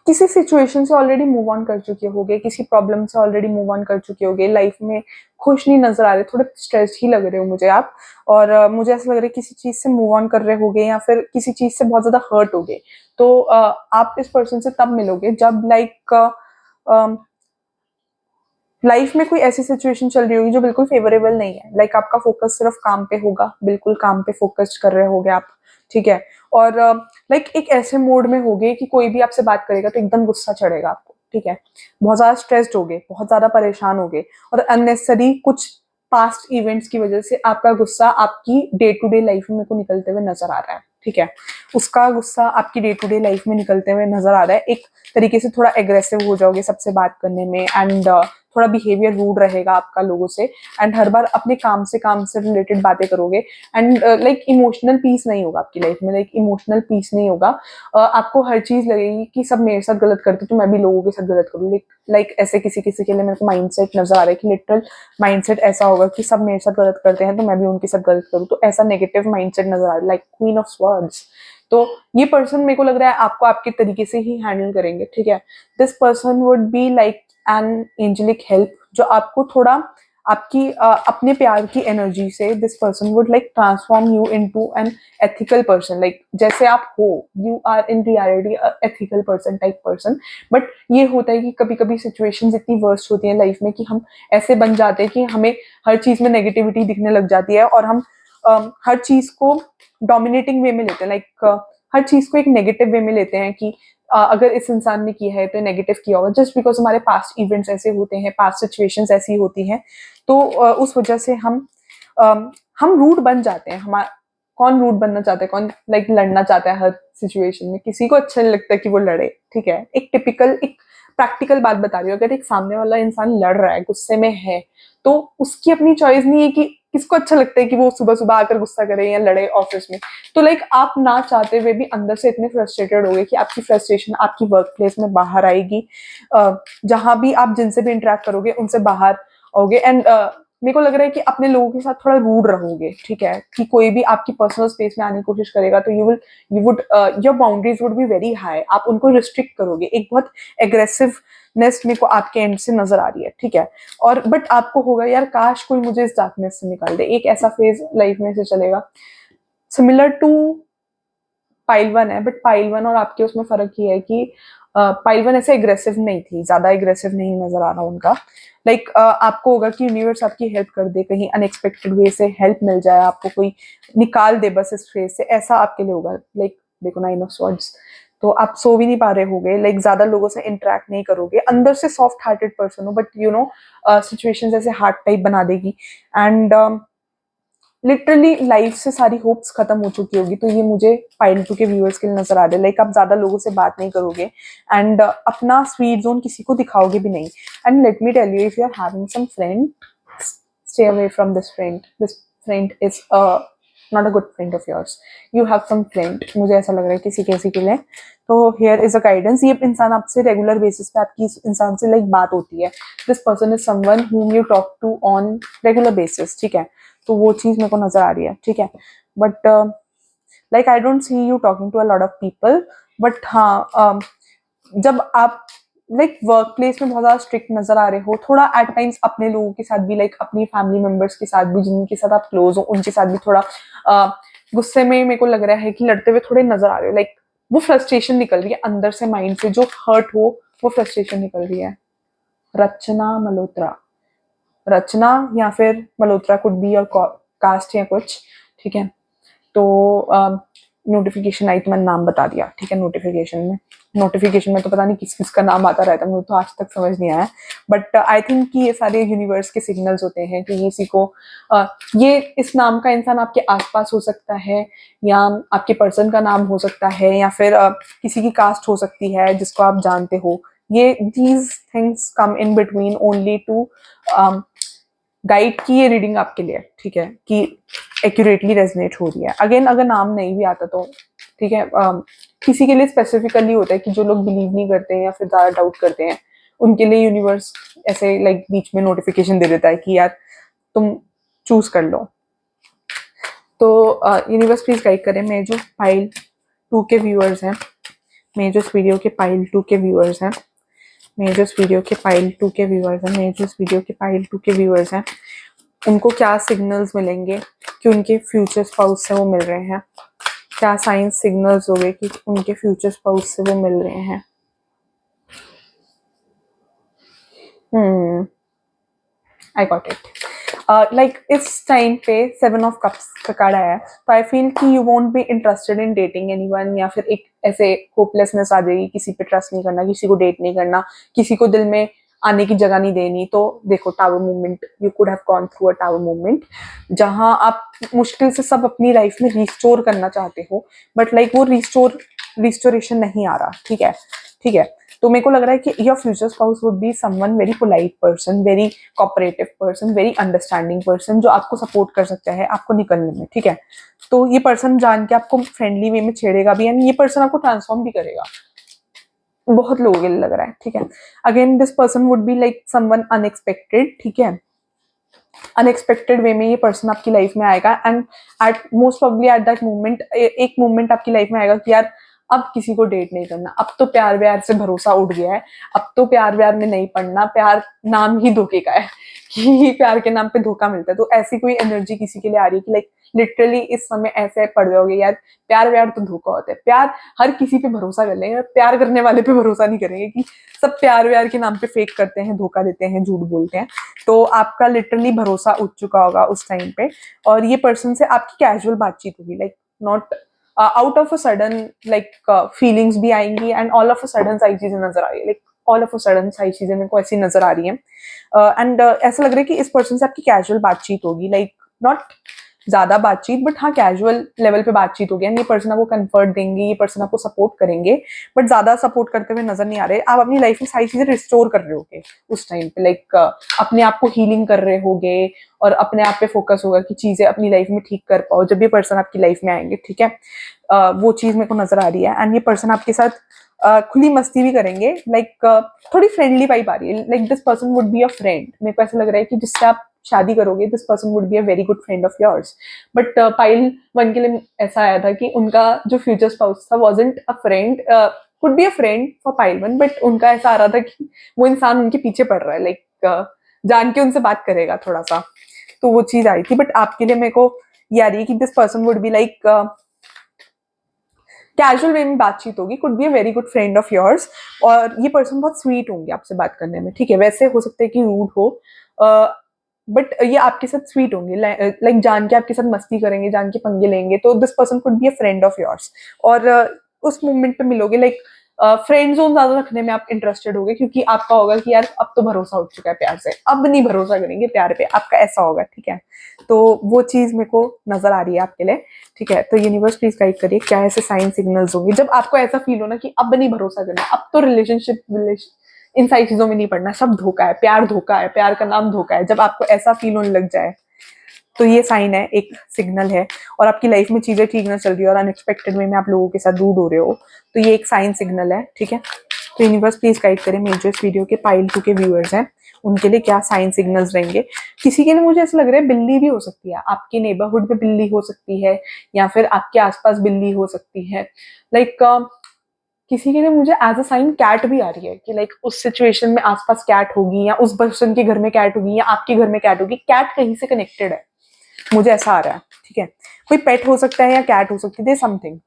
किसी सिचुएशन से ऑलरेडी मूव ऑन कर चुके होगे, किसी प्रॉब्लम से ऑलरेडी मूव ऑन कर चुके होगे, लाइफ में खुश नहीं नजर आ रहे, थोड़े स्ट्रेस ही लग रहे हो मुझे आप, और मुझे ऐसा लग रहा है किसी चीज से मूव ऑन कर रहे होगे या फिर किसी चीज से बहुत ज्यादा हर्ट होगे, तो आप इस पर्सन से तब मिलोगे जब लाइफ में कोई ऐसी सिचुएशन चल रही होगी जो बिल्कुल फेवरेबल नहीं है, लाइक आपका फोकस सिर्फ काम पे होगा, बिल्कुल काम पे फोकस्ड कर रहे होगे आप, ठीक है, और लाइक एक ऐसे मोड में होगे कि कोई भी आपसे बात करेगा तो एकदम गुस्सा चढ़ेगा आपको, ठीक है, बहुत ज्यादा स्ट्रेस्ड होगे, बहुत ज्यादा परेशान होगे, और अननेसेसरी कुछ पास्ट इवेंट्स की वजह से आपका गुस्सा आपकी डे टू डे लाइफ में को निकलते हुए नजर आ रहा है, ठीक है, उसका गुस्सा आपकी डे टू डे लाइफ में निकलते हुए नजर आ रहा है, एक तरीके से थोड़ा एग्रेसिव हो जाओगे सबसे बात करने में, एंड थोड़ा बिहेवियर रूड रहेगा आपका लोगों से, एंड हर बार अपने काम से रिलेटेड बातें करोगे, एंड लाइक इमोशनल पीस नहीं होगा आपकी लाइफ में, लाइक इमोशनल पीस नहीं होगा, आपको हर चीज लगेगी कि सब मेरे साथ गलत करते तो मैं भी लोगों के साथ गलत करूँ, लाइक ऐसे किसी किसी के लिए मेरे को माइंडसेट नजर आ रहा है कि लिटरल माइंडसेट ऐसा होगा कि सब मेरे साथ गलत करते हैं तो मैं भी उनके साथ गलत करूँ, तो ऐसा नेगेटिव माइंडसेट नजर आ रहा है, लाइक क्वीन ऑफ स्वर्ड्स। तो ये पर्सन मेरे को लग रहा है आपको आपके तरीके से ही हैंडल करेंगे, ठीक है, this person would be like an angelic help, जो आपको थोड़ा आपकी अपने प्यार की एनर्जी से this person would like transform you into an ethical person, like जैसे आप हो, you are in reality ethical person type person, but ये होता है कि कभी कभी सिचुएशंस इतनी वर्स्ट होती है लाइफ में कि हम ऐसे बन जाते हैं कि हमें हर चीज में नेगेटिविटी दिखने लग जाती है, और हम हर चीज को डोमिनेटिंग वे में लेते हैं, लाइक हर चीज को एक नेगेटिव वे में लेते हैं कि अगर इस इंसान ने किया है तो नेगेटिव किया होगा, जस्ट बिकॉज हमारे पास्ट इवेंट्स ऐसे होते हैं, पास्ट सिचुएशंस ऐसी होती हैं, तो उस वजह से हम रूड बन जाते हैं। हमारा कौन रूड बनना चाहता है, कौन लाइक लड़ना चाहता है हर सिचुएशन में, किसी को अच्छा नहीं लगता कि वो लड़े, ठीक है, एक टिपिकल एक प्रैक्टिकल बात बता रही हूँ, अगर एक सामने वाला इंसान लड़ रहा है, गुस्से में है, तो उसकी अपनी चॉइस नहीं है कि किसको अच्छा लगता है कि वो सुबह सुबह आकर गुस्सा करे या लड़े ऑफिस में, तो लाइक आप ना चाहते हुए भी अंदर से इतने फ्रस्ट्रेटेड हो गए कि आपकी फ्रस्ट्रेशन आपकी वर्क प्लेस में बाहर आएगी, जहां भी आप जिनसे भी इंटरेक्ट करोगे उनसे बाहर आओगे, एंड मेरे को लग रहा है कि अपने लोगों के साथ थोड़ा रूड रहोगे, ठीक है, कि कोई भी आपकी पर्सनल स्पेस में आने की कोशिश करेगा तो you would your boundaries would be very high, आप उनको रिस्ट्रिक्ट करोगे, एक बहुत एग्रेसिवनेस मेरे को आपके एंड से नजर आ रही है, ठीक है, और बट आपको होगा यार काश कोई मुझे इस डार्कनेस से निकाल दे, एक ऐसा फेज लाइफ में से चलेगा सिमिलर टू पाइल वन है, बट पाइल वन और आपके उसमें फर्क ये है कि पाइल वन ऐसे एग्रेसिव नहीं थी, ज्यादा एग्रेसिव नहीं नजर आ रहा उनका, लाइक आपको होगा कि यूनिवर्स आपकी हेल्प कर दे, कहीं अनएक्सपेक्टेड वे से हेल्प मिल जाए आपको, कोई निकाल दे बस इस फेज से, ऐसा आपके लिए होगा, लाइक देखो नाइन ऑफ स्वॉर्ड्स, तो आप सो भी नहीं पा रहे होगे, लाइक ज्यादा लोगों से इंटरेक्ट नहीं करोगे, अंदर से सॉफ्ट हार्टेड पर्सन हो, बट यू नो सिचुएशन ऐसे हार्ड टाइप बना देगी, एंड लिटरली लाइफ से सारी होप्स खत्म हो चुकी होगी, तो ये मुझे पाइल टू के व्यूअर्स के लिए नजर आ रहा है, लाइक आप ज्यादा लोगों से बात नहीं करोगे, एंड अपना स्वीट जोन किसी को दिखाओगे भी नहीं, and let me tell you if you are having some friend, stay away from this friend, this friend is not a good friend of yours, you have some friend, मुझे ऐसा लग रहा है किसी किसी के लिए, तो here is a guidance, ये इंसान आपसे रेगुलर बेसिस पे आपकी इस इंसान से लाइक बात होती है, this person is someone whom you talk to on regular basis, ठीक है, तो वो चीज मेरे को नजर आ रही है, ठीक है, but like I don't see you talking to a lot of people, but हाँ जब आप लाइक वर्क प्लेस में बहुत ज्यादा स्ट्रिक्ट नजर आ रहे हो, थोड़ा एट टाइम्स अपने लोगों के साथ भी, लाइक अपनी फैमिली मेंबर्स के साथ भी, जिनके साथ आप क्लोज हो उनके साथ भी थोड़ा गुस्से में मेरे को लग रहा है कि लड़ते हुए थोड़े नजर आ रहे हो, लाइक वो फ्रस्ट्रेशन निकल रही है अंदर से, माइंड से जो हर्ट हो वो फ्रस्ट्रेशन निकल रही है। रचना मल्होत्रा, रचना या फिर मल्होत्रा कुड बी और कास्ट या कुछ, ठीक है, तो नोटिफिकेशन आई तो मैंने नाम बता दिया, ठीक है, नोटिफिकेशन में तो पता नहीं किस किस का नाम आता रहता है, मुझे तो आज तक समझ नहीं आया, बट आई थिंक कि ये सारे यूनिवर्स के सिग्नल्स होते हैं कि किसी को ये इस नाम का इंसान आपके आसपास हो सकता है, या आपके पर्सन का नाम हो सकता है, या फिर किसी की कास्ट हो सकती है जिसको आप जानते हो, ये these things come in between only to guide की ये रीडिंग आपके लिए, ठीक है, कि एक्यूरेटली रेजनेट हो रही है, अगेन अगर नाम नहीं भी आता तो ठीक है, किसी के लिए स्पेसिफिकली होता है कि जो लोग बिलीव नहीं करते हैं या फिर ज्यादा डाउट करते हैं, उनके लिए यूनिवर्स ऐसे लाइक बीच में नोटिफिकेशन दे देता है कि यार तुम चूज कर लो, तो यूनिवर्स प्लीज गाइड करें मेरे जो फाइल 2 के व्यूअर्स हैं, मेरे जो इस वीडियो के पाइल 2 के व्यूअर्स हैं, मेरे जो इस वीडियो के पाइल 2 के व्यूअर्स हैं, मेरे जो इस वीडियो के पाइल 2 के व्यूअर्स हैं, उनको क्या सिग्नल्स मिलेंगे कि उनके फ्यूचर स्पाउस से वो मिल रहे हैं? क्या साइंस सिग्नल्स हो गए कि उनके फ्यूचर स्पाउस से वो मिल रहे हैं? I got it. लाइक इस टाइम पे 7 ऑफ कप्स का कार्ड आया है, तो आई फील कि you won't be interested in dating anyone, या फिर एक ऐसे होपलेसनेस आ जाएगी, किसी पे ट्रस्ट नहीं करना, किसी को डेट नहीं करना, किसी को दिल में आने की जगह नहीं देनी। तो देखो tower movement, you could have gone through a tower movement, जहां आप मुश्किल से सब अपनी लाइफ में रिस्टोर करना चाहते हो, बट लाइक वो रिस्टोरेशन नहीं आ रहा। ठीक है, ठीक है। तो मेरे को लग रहा है कि your future spouse would be someone very polite person, very cooperative person, very understanding person, जो आपको सपोर्ट कर सकता है आपको निकलने में। ठीक है, तो ये पर्सन जान के आपको फ्रेंडली वे में छेड़ेगा भी, एंड ये पर्सन आपको ट्रांसफॉर्म भी करेगा। बहुत लोगों के लिए लग रहा है। ठीक है, again this person would be like someone unexpected. ठीक है, अनएक्सपेक्टेड वे में ये पर्सन आपकी लाइफ में आएगा, and at most probably at that moment एक मोमेंट आपकी लाइफ में आएगा कि यार अब किसी को डेट नहीं करना, अब तो प्यार व्यार से भरोसा उठ गया है, अब तो प्यार व्यार में नहीं पड़ना, प्यार नाम ही धोखे का है कि प्यार के नाम पे धोखा मिलता है। तो ऐसी कोई एनर्जी किसी के लिए आ रही है कि लाइक लिटरली इस समय ऐसे पड़ जाओगे यार, प्यार व्यार तो धोखा होता है, प्यार हर किसी पे भरोसा कर लेंगे, प्यार करने वाले पे भरोसा नहीं करेंगे कि सब प्यार व्यार के नाम पे फेक करते हैं, धोखा देते हैं, झूठ बोलते हैं। तो आपका लिटरली भरोसा उठ चुका होगा उस टाइम पे, और ये पर्सन से आपकी कैजुअल बातचीत होगी, like not out of a sudden, like feelings भी आएंगी, and all of a sudden सारी चीजें नजर आ रही है, like all of a sudden सारी चीजें मेरे को ऐसी नजर आ रही है। एंड ऐसा लग रहा है कि इस पर्सन से आपकी कैजुअल बातचीत होगी, लाइक नॉट ज्यादा बातचीत, बट हाँ कैजुअल लेवल पे बातचीत होगी, एंड ये पर्सन आपको कंफर्ट देंगे, ये पर्सन आपको सपोर्ट करेंगे, बट ज्यादा सपोर्ट करते हुए नजर नहीं आ रहे। आप अपनी लाइफ में सारी चीजें रिस्टोर कर रहे होगे उस टाइम पे, लाइक अपने आप को हीलिंग कर रहे होगे, और अपने आप पे फोकस होगा कि चीजें अपनी लाइफ में ठीक कर पाओ जब ये पर्सन आपकी लाइफ में आएंगे। ठीक है, वो चीज मेरे को नजर आ रही है, एंड ये पर्सन आपके साथ खुली मस्ती भी करेंगे, लाइक थोड़ी फ्रेंडली वाइब आ रही है, like this person would be a friend. मेरे को ऐसा लग रहा है कि जिससे आप शादी करोगे, this person would B a very good friend of yours. But pile 1 के लिए ऐसा आया था कि उनका जो फ्यूचर स्पाउस था wasn't a friend, could be a friend for pile 1, but उनका ऐसा आ रहा था कि वो इंसान उनके पीछे पड़ रहा है, लाइक जान के उनसे बात करेगा थोड़ा सा। तो वो चीज आई थी, बट आपके लिए मेरे को ये आ रही है कि this person would be like casual way में बातचीत होगी, could be a very good friend of yours, और ये पर्सन बहुत स्वीट होंगे आपसे बात करने में। ठीक है, वैसे हो सकता है कि रूड हो, बट ये आपके साथ स्वीट होंगे, लाइक जान के आपके साथ मस्ती करेंगे, जान के पंगे लेंगे। तो this person could be a friend of yours, और उस मोमेंट पे मिलोगे, लाइक फ्रेंड जोन ज्यादा रखने में आप इंटरेस्टेड होगे, क्योंकि आपका होगा कि यार अब तो भरोसा उठ चुका है प्यार से, अब नहीं भरोसा करेंगे प्यार पे, आपका ऐसा होगा। ठीक है, तो वो चीज मेरे को नजर आ रही है आपके लिए। ठीक है, तो यूनिवर्स प्लीज गाइड करिए क्या ऐसे साइन सिग्नल्स होंगे जब आपको ऐसा फील हो ना कि अब नहीं भरोसा करना, अब तो रिलेशनशिप इन सारी चीजों में नहीं पड़ना, सब धोखा है, प्यार धोखा है, प्यार का नाम धोखा है। जब आपको ऐसा फील होने लग जाए, तो ये साइन है, एक सिग्नल है, और आपकी लाइफ में चीजें ठीक ना चल रही है और अनएक्सपेक्टेड वे में आप लोगों के साथ दूर हो रहे हो, तो ये एक साइन सिग्नल है। ठीक है, तो यूनिवर्स प्लीज गाइड करें मेरे जो इस वीडियो के पाइल 2 के व्यूअर्स हैं, उनके लिए क्या साइन सिग्नल्स रहेंगे। किसी के लिए मुझे ऐसा लग रहा है बिल्ली भी हो सकती है, आपके नेबरहुड में बिल्ली हो सकती है, या फिर आपके आसपास बिल्ली हो सकती है, लाइक किसी के लिए मुझे एज अ साइन कैट भी आ रही है कि लाइक उस सिचुएशन में आसपास कैट होगी, या उस पर्सन के घर में कैट होगी, या आपके घर में कैट होगी, कैट कहीं से कनेक्टेड है, मुझे ऐसा आ रहा है। ठीक है, कोई पेट हो सकता है या कैट हो सकती है, समथिंग।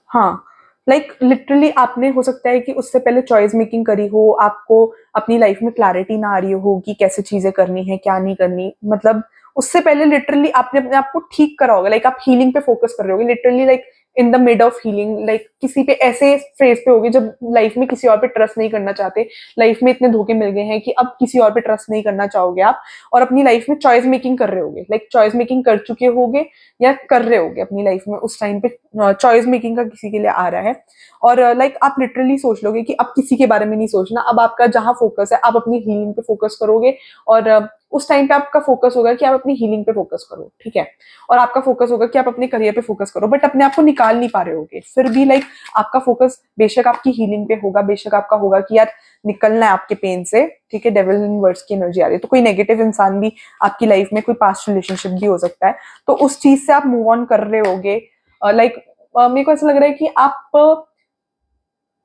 हाँ, लाइक लिटरली आपने हो सकता है कि उससे पहले चॉइस मेकिंग करी हो, आपको अपनी लाइफ में क्लैरिटी ना आ रही हो कि कैसे चीजें करनी है क्या नहीं करनी, मतलब उससे पहले लिटरली आपने अपने आप को ठीक करा होगा, लाइक आप हीलिंग पे फोकस कर रहे होगे, literally like in the mid of healing, like किसी पे ऐसे फेज पे होगे जब लाइफ में किसी और पे ट्रस्ट नहीं करना चाहते, लाइफ में इतने धोखे मिल गए हैं कि अब किसी और पे ट्रस्ट नहीं करना चाहोगे आप, और अपनी लाइफ में चॉइस मेकिंग कर रहे होगे, लाइक चॉइस मेकिंग कर चुके होगे या कर रहे होगे अपनी लाइफ में, उस टाइम पे चॉइस मेकिंग का किसी के लिए आ रहा है। और लाइक आप लिटरली सोच लोगे कि अब किसी के बारे में नहीं सोचना, अब आपका जहां फोकस है आप अपनी हीलिंग पे फोकस करोगे, और उस टाइम पे आपका फोकस होगा कि आप अपनी हीलिंग पे फोकस करो। ठीक है, और आपका फोकस होगा कि आप अपने करियर पे फोकस करो, बट अपने आप को निकाल नहीं पा रहे होगे फिर भी, लाइक आपका फोकस बेशक आपकी हीलिंग पे होगा, बेशक आपका होगा कि यार निकलना है आपके पेन से। ठीक है, डेविल इन वर्ड्स की एनर्जी आ रही है, तो कोई नेगेटिव इंसान भी आपकी लाइफ में, कोई पास्ट रिलेशनशिप भी हो सकता है, तो उस चीज से आप मूव ऑन कर रहे होगे, लाइक मेरे को ऐसा लग रहा है कि आप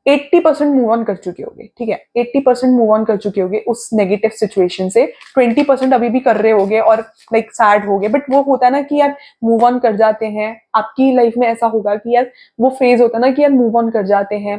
80% मूव ऑन कर चुके होगे, ठीक है, 80% मूव ऑन कर चुके होगे उस नेगेटिव सिचुएशन से, 20% अभी भी कर रहे होगे और लाइक सैड होगे, बट वो होता है ना कि यार मूव ऑन कर जाते हैं। आपकी लाइफ में ऐसा होगा कि यार वो फेज होता है ना कि यार मूव ऑन कर जाते हैं,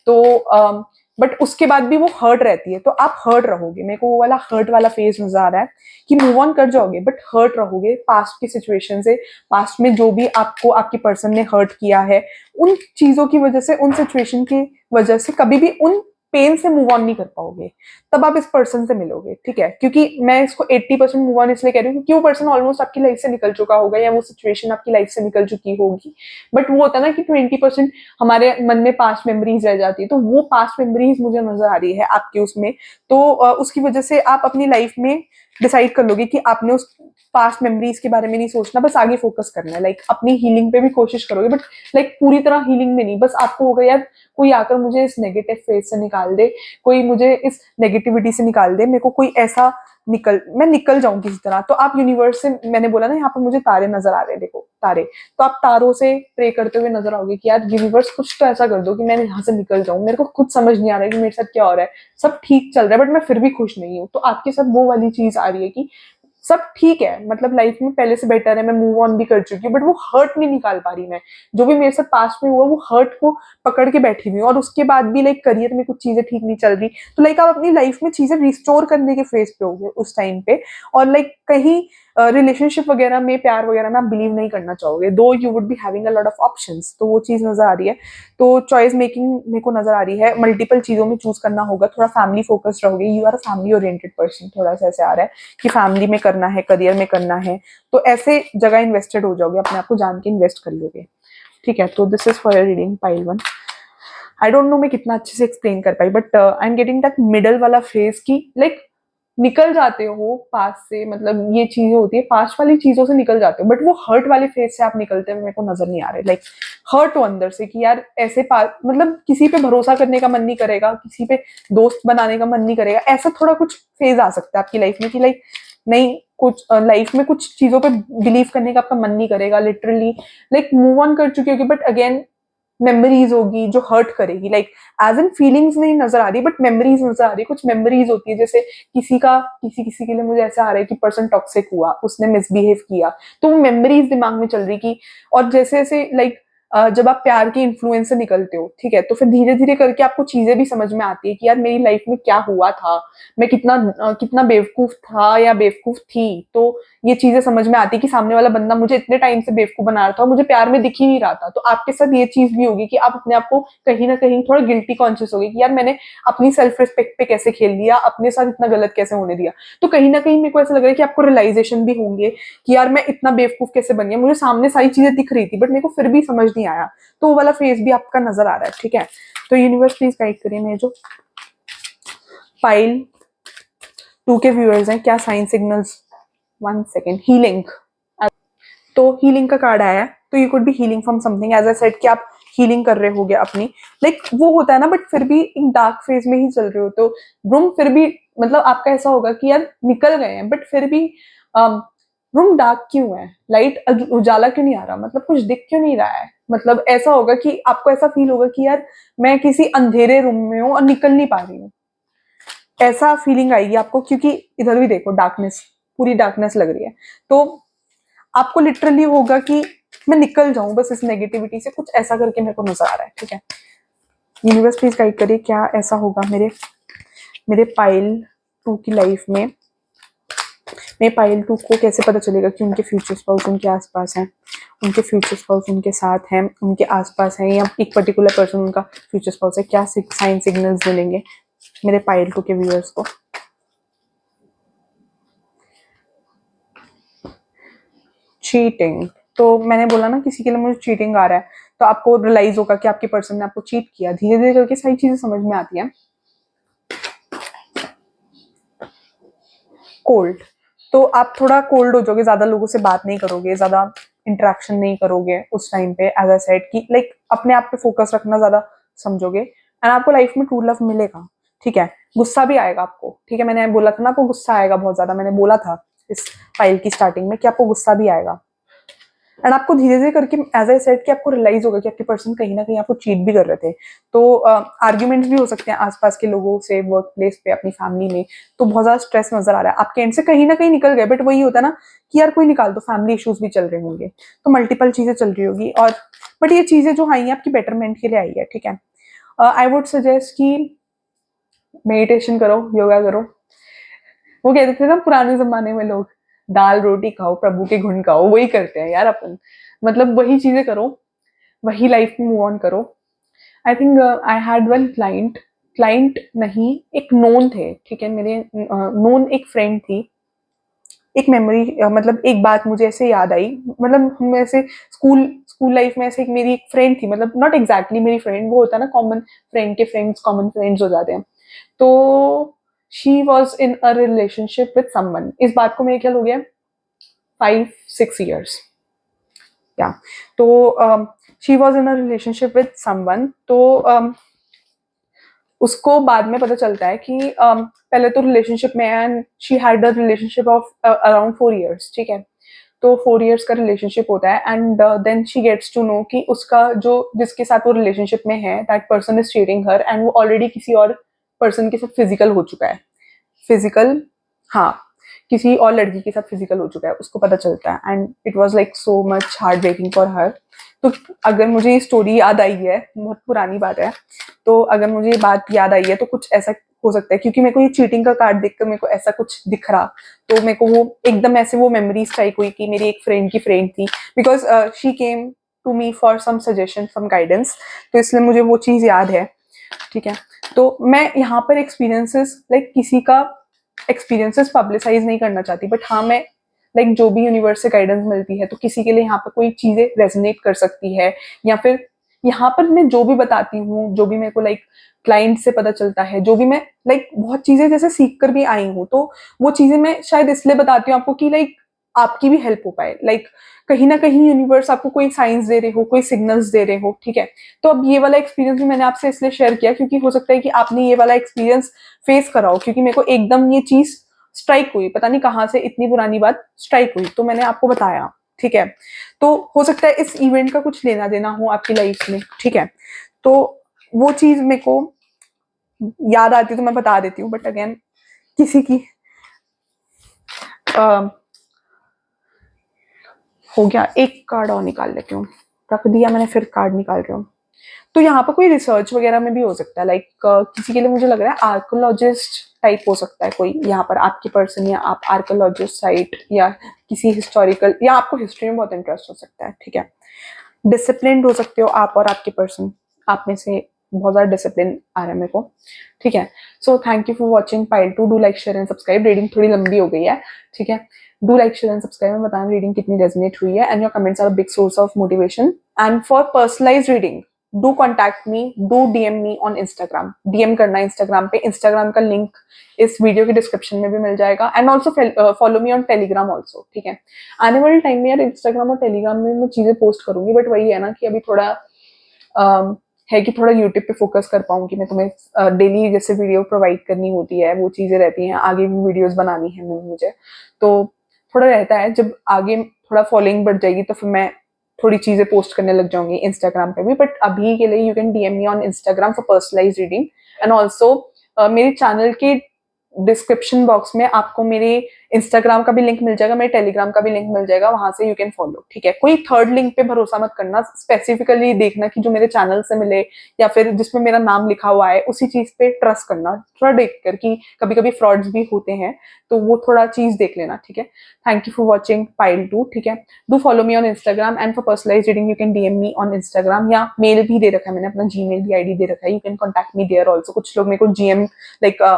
तो बट उसके बाद भी वो हर्ट रहती है, तो आप हर्ट रहोगे। मेरे को वो वाला हर्ट वाला फेज नजर आ रहा है कि मूव ऑन कर जाओगे बट हर्ट रहोगे पास्ट की सिचुएशन से, पास्ट में जो भी आपको आपकी पर्सन ने हर्ट किया है, उन चीजों की वजह से, उन सिचुएशन की वजह से कभी भी उन पेन से मूव ऑन नहीं कर पाओगे। तब आप इस पर्सन से मिलोगे, ठीक है, क्योंकि मैं इसको 80% मूव ऑन इसलिए कह रही हूँ क्योंकि वो पर्सन ऑलमोस्ट आपकी लाइफ से निकल चुका होगा या वो सिचुएशन आपकी लाइफ से निकल चुकी होगी। बट वो होता है ना कि 20% हमारे मन में पास्ट मेमोरीज रह जाती है, तो वो पास्ट मेमोरीज मुझे नजर आ रही है आपके उसमें, तो उसकी वजह से आप अपनी लाइफ में डिसाइड कर लोगे कि आपने उस पास्ट मेमोरीज के बारे में नहीं सोचना, बस आगे फोकस करना है, लाइक अपनी हीलिंग पे भी कोशिश करोगे, बट लाइक पूरी तरह हीलिंग में नहीं, बस आपको होगा यार कोई आकर मुझे इस नेगेटिव फेज से निकाल दे, कोई मुझे इस नेगेटिविटी से निकाल दे, मेरे को कोई ऐसा मैं निकल जाऊं किसी तरह। तो आप यूनिवर्स से, मैंने बोला ना यहाँ पर मुझे तारे नजर आ रहे हैं, देखो तारे, तो आप तारों से प्रे करते हुए नजर आओगे कि यार यूनिवर्स कुछ तो ऐसा कर दो कि मैं यहाँ से निकल जाऊं, मेरे को खुद समझ नहीं आ रहा है कि मेरे साथ क्या हो रहा है, सब ठीक चल रहा है बट मैं फिर भी खुश नहीं हूँ। तो आपके साथ वो वाली चीज आ रही है कि सब ठीक है, मतलब लाइफ में पहले से बेटर है, मैं मूव ऑन भी कर चुकी हूँ, बट वो हर्ट नहीं निकाल पा रही मैं, जो भी मेरे साथ पास्ट में हुआ वो हर्ट को पकड़ के बैठी हुई हूँ, और उसके बाद भी लाइक करियर में कुछ चीजें ठीक नहीं चल रही, तो लाइक आप अपनी लाइफ में चीजें रिस्टोर करने के फेज पे होगे उस टाइम पे, और लाइक कहीं रिलेशनशिप वगैरह में, प्यार वगैरह में आप बिलीव नहीं करना चाहोगे, दो you would be having a lot of options, तो वो चीज नजर आ रही है। तो चॉइस मेकिंग मेरे को नजर आ रही है, मल्टीपल चीजों में चूज करना होगा, थोड़ा फैमिली फोकस्ड रहोगे, you are a family oriented person, थोड़ा सा ऐसे आ रहा है कि फैमिली में करना है, करियर में करना है, तो ऐसे जगह इन्वेस्टेड हो जाओगे, अपने आप को जान के इन्वेस्ट कर लोगे, ठीक है। तो this is for your reading pile 1। I don't know मैं कितना अच्छे से एक्सप्लेन कर पाई, but I am getting that middle वाला फेज की लाइक निकल जाते हो पास से, मतलब ये चीजें होती है, पास्ट वाली चीजों से निकल जाते हो, बट वो हर्ट वाले फेज से आप निकलते हुए मेरे को नजर नहीं आ रहे, लाइक हर्ट हो अंदर से कि यार ऐसे मतलब किसी पे भरोसा करने का मन नहीं करेगा, किसी पे दोस्त बनाने का मन नहीं करेगा, ऐसा थोड़ा कुछ फेज आ सकता है आपकी लाइफ में कि लाइक नहीं, कुछ लाइफ में कुछ चीजों पे बिलीव करने का आपका मन नहीं करेगा, लिटरली लाइक मूव ऑन कर चुकी होगी, बट अगेन मेमोरीज होगी जो हर्ट करेगी, लाइक एज एन फीलिंग्स नहीं नजर आ रही बट मेमोरीज नजर आ रही, कुछ मेमोरीज होती है, जैसे किसी के लिए मुझे ऐसा आ रहा है कि पर्सन टॉक्सिक हुआ, उसने मिसबिहेव किया, तो वो मेमोरीज दिमाग में चल रही की, और जैसे जैसे लाइक जब आप प्यार के इन्फ्लुएंस से निकलते हो, ठीक है, तो फिर धीरे धीरे करके आपको चीजें भी समझ में आती है कि यार मेरी लाइफ में क्या हुआ था, मैं कितना बेवकूफ था या बेवकूफ थी, तो ये चीजें समझ में आती है कि सामने वाला बंदा मुझे इतने टाइम से बेवकूफ बना रहा था और मुझे प्यार में दिख ही नहीं रहा था। तो आपके साथ ये चीज भी होगी कि आप अपने आप को कहीं ना कहीं थोड़ा गिल्टी कॉन्शियस होगी कि यार मैंने अपनी सेल्फ रिस्पेक्ट पे कैसे खेल लिया, अपने साथ इतना गलत कैसे होने दिया। तो कहीं ना कहीं मेरे को ऐसा लग रहा है कि आपको रियलाइजेशन भी होंगे कि यार मैं इतना बेवकूफ कैसे बन गया, मुझे सामने सारी चीजें दिख रही थी बट मेरे को फिर भी समझ नहीं आया, तो वो वाला फेज भी आपका नजर आ रहा है, ठीक है। तो यूनिवर्स प्लीज गाइड करिए मेरे जो पाइल 2 के व्यूअर्स हैं, क्या साइन सिग्नल्स, 1 सेकेंड, हीलिंग, तो हीलिंग का कार्ड आया है, तो you could be healing from something, as I said कि आप हीलिंग कर रहे होगे अपनी, लाइक वो होता है ना, बट फिर भी एक डार्क फेज में ही चल रहे हो, तो रूम फिर भी, मतलब आपका ऐसा होगा कि यार निकल गए हैं बट फिर भी रूम डार्क क्यों है, लाइट उजाला क्यों नहीं आ रहा, मतलब कुछ दिख क्यों नहीं रहा है, मतलब ऐसा होगा कि आपको ऐसा फील होगा कि यार मैं किसी अंधेरे रूम में हूँ और निकल नहीं पा रही हूँ, ऐसा फीलिंग आएगी आपको, क्योंकि इधर भी देखो डार्कनेस, पूरी डार्कनेस लग रही है, तो आपको लिटरली होगा कि मैं निकल जाऊं बस इस नेगेटिविटी से, कुछ ऐसा करके मेरे को नजर आ रहा है, ठीक है। यूनिवर्स प्लीज गाइड करिए क्या ऐसा होगा मेरे मेरे पाइल 2 की लाइफ में, मेरे पाइल 2 को कैसे पता चलेगा कि उनके फ्यूचर स्पाउस उनके आसपास हैं, उनके फ्यूचर स्पाउस उनके साथ हैं, उनके आसपास हैं, या एक पर्टिकुलर पर्सन उनका फ्यूचर स्पाउस है, क्या साइन सिग्नल्स मिलेंगे मेरे पाइल 2 के व्यूअर्स को। चीटिंग, तो मैंने बोला ना किसी के लिए मुझे चीटिंग आ रहा है, तो आपको रियलाइज होगा कि आपके पर्सन ने आपको चीट किया, धीरे धीरे करके सारी चीजें समझ में आती हैं। कोल्ड, तो आप थोड़ा कोल्ड हो जाओगे, ज्यादा लोगों से बात नहीं करोगे, ज्यादा इंटरेक्शन नहीं करोगे उस टाइम पे, एज आई सेड कि लाइक अपने आप पे फोकस रखना ज्यादा समझोगे, एंड आपको लाइफ में ट्रू लव मिलेगा, ठीक है। गुस्सा भी आएगा आपको, ठीक है, मैंने बोला था ना आपको गुस्सा आएगा बहुत ज्यादा, मैंने बोला था इस फाइल की स्टार्टिंग में कि आपको गुस्सा भी आएगा, एंड आपको धीरे धीरे करके, एज आई सेड, कि आपको रियलाइज होगा कि आपके पर्सन कहीं ना कहीं आपको चीट भी कर रहे थे। तो आर्ग्यूमेंट्स भी हो सकते हैं आसपास के लोगों से, वर्क प्लेस पे, अपनी फैमिली में। तो बहुत ज्यादा स्ट्रेस नजर आ रहा है आपके एंड से, कहीं ना कहीं निकल गए, बट वही होता है ना कि यार कोई निकाल दो, फैमिली इश्यूज भी चल रहे होंगे, तो मल्टीपल चीजें चल रही होगी। और बट ये चीजें जो आई हैं आपकी बेटरमेंट के लिए आई है, ठीक है। आई वुड सजेस्ट कि मेडिटेशन करो, योगा करो। वो कहते थे ना पुराने जमाने में लोग, दाल रोटी खाओ, प्रभु के गुण गाओ, वही करते हैं यार अपन। मतलब वही चीजें करो, वही लाइफ में मूव ऑन करो। I think I had one client, client नहीं, एक नोन थे, ठीक है, मेरे नोन एक फ्रेंड थी। एक मेमोरी, मतलब एक बात मुझे ऐसे याद आई, मतलब हम ऐसे स्कूल स्कूल लाइफ में ऐसे एक मेरी एक फ्रेंड थी, मतलब नॉट एग्जैक्टली मेरी फ्रेंड, वो होता है ना कॉमन फ्रेंड के फ्रेंड्स कॉमन फ्रेंड्स हो जाते हैं। तो she was in a relationship with someone, इस बात को मेरे ख्याल हो गया 5-6 years, या। तो she was in a relationship with someone. तो उसको बाद में पता चलता है कि पहले तो रिलेशनशिप में, and she had a relationship of around 4 years, ठीक है। तो 4 years का रिलेशनशिप होता है, and then she gets to know कि उसका जो, जिसके साथ वो रिलेशनशिप में है, that person is cheating her, and वो ऑलरेडी किसी और पर्सन के साथ फिजिकल हो चुका है। फिजिकल, हाँ, किसी और लड़की के साथ फिजिकल हो चुका है, उसको पता चलता है, and it was like so much heart breaking for her. तो अगर मुझे ये स्टोरी याद आई है, बहुत पुरानी बात है, तो अगर मुझे ये बात याद आई है तो कुछ ऐसा हो सकता है, क्योंकि मेरे को ये चीटिंग का कार्ड देखकर मेरे को ऐसा कुछ दिख रहा, तो मेरे को वो एकदम ऐसे वो मेमोरी स्ट्राइक हुई कि मेरी एक फ्रेंड की फ्रेंड थी, because she came to me for some suggestion, some guidance, तो इसलिए मुझे वो चीज याद है, ठीक है। तो मैं यहाँ पर एक्सपीरियंसेस, लाइक किसी का एक्सपीरियंसेस पब्लिसाइज नहीं करना चाहती, बट हाँ मैं लाइक जो भी यूनिवर्स से गाइडेंस मिलती है, तो किसी के लिए यहाँ पर कोई चीजें रेजोनेट कर सकती है, या फिर यहाँ पर मैं जो भी बताती हूँ, जो भी मेरे को लाइक क्लाइंट से पता चलता है, जो भी मैं लाइक बहुत चीजें जैसे सीख कर भी आई हूँ, तो वो चीजें मैं शायद इसलिए बताती हूँ आपको कि लाइक आपकी भी हेल्प हो पाए, लाइक कहीं ना कहीं यूनिवर्स आपको कोई साइंस दे रहे हो, कोई सिग्नल्स दे रहे हो, ठीक है। तो अब ये वाला एक्सपीरियंस भी मैंने आपसे इसलिए शेयर किया क्योंकि हो सकता है कि आपने ये वाला एक्सपीरियंस फेस करा हो, क्योंकि मेरे को एकदम ये चीज स्ट्राइक हुई, पता नहीं कहाँ से इतनी पुरानी बात स्ट्राइक हुई, तो मैंने आपको बताया, ठीक है। तो हो सकता है इस इवेंट का कुछ लेना देना हो आपकी लाइफ में, ठीक है। तो वो चीज मेरे को याद आती तो मैं बता देती हूँ, बट अगेन किसी की आ, हो गया, एक कार्ड और निकाल लेती हूँ, रख दिया मैंने, फिर कार्ड निकाल रही हूँ। तो यहाँ पर कोई रिसर्च वगैरह में भी हो सकता है, लाइक किसी के लिए मुझे लग रहा है आर्कोलॉजिस्ट टाइप हो सकता है कोई यहाँ पर आपकी पर्सन, या आप आर्कोलॉजिस्ट साइट, या किसी हिस्टोरिकल, या आपको हिस्ट्री में बहुत इंटरेस्ट हो सकता है, ठीक है। डिसिप्लिन हो सकते हो आप और आपकी पर्सन, आप में से बहुत ज्यादा डिसिप्लिन आ रहा है मेरे को, ठीक है। So thank you for watching pile 2, do like share and subscribe. Reading थोड़ी लंबी हो गई है, ठीक है। Do like share and subscribe में बताना रीडिंग कितनी रेजोनेट हुई है, and your comments are a big source of motivation. And for personalise reading do contact me, do DM me on Instagram, DM करना इंस्टाग्राम पे, इंस्टाग्राम का link इस video के डिस्क्रिप्शन में भी मिल जाएगा, and also follow me on Telegram also, ठीक है। आने वाले टाइम में यार इंस्टाग्राम और टेलीग्राम में मैं चीजें पोस्ट करूंगी, बट वही है ना कि अभी थोड़ा है कि थोड़ा यूट्यूब पे फोकस कर पाऊँ कि मैं तुम्हें डेली जैसे वीडियो प्रोवाइड करनी होती है, वो चीज़ें रहती हैं, आगे भी वीडियोस बनानी है मुझे, तो थोड़ा रहता है, जब आगे थोड़ा फॉलोइंग बढ़ जाएगी तो फिर मैं थोड़ी चीज़ें पोस्ट करने लग जाऊंगी इंस्टाग्राम पे भी, बट अभी के लिए you can DM me on Instagram for personalise reading. And also मेरे चैनल के डिस्क्रिप्शन बॉक्स में आपको मेरे इंस्टाग्राम का भी लिंक मिल जाएगा, मेरे टेलीग्राम का भी लिंक मिल जाएगा, वहां से यू कैन फॉलो, ठीक है। कोई थर्ड लिंक पे भरोसा मत करना, स्पेसिफिकली देखना कि जो मेरे चैनल से मिले, या फिर जिसमें मेरा नाम लिखा हुआ है उसी चीज पे ट्रस्ट करना, थोड़ा देख कर, कि कभी कभी फ्रॉड्स भी होते हैं, तो वो थोड़ा चीज देख लेना, ठीक है। Thank you for watching pile 2, ठीक है। Do follow me on Instagram, and for personalise reading you can DM me on Instagram, या मेल भी दे रखा है मैंने, अपना जीमेल भी आईडी दे रखा है, you can contact me there also. कुछ लोग मेरे को जीएम लाइक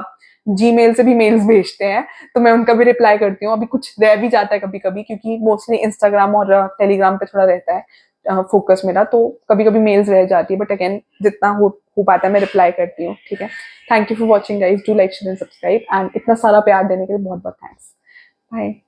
जीमेल से भी मेल्स भेजते हैं, तो मैं उनका भी रिप्लाई करती हूँ, अभी कुछ रह भी जाता है कभी कभी, क्योंकि मोस्टली इंस्टाग्राम और टेलीग्राम पे थोड़ा रहता है फोकस मेरा, तो कभी कभी मेल्स रह जाती है, बट अगेन जितना हो पाता है मैं रिप्लाई करती हूँ, ठीक है। Thank you for watching guys, do like share and subscribe, and इतना सारा प्यार देने के लिए बहुत बहुत थैंक्स। बाय।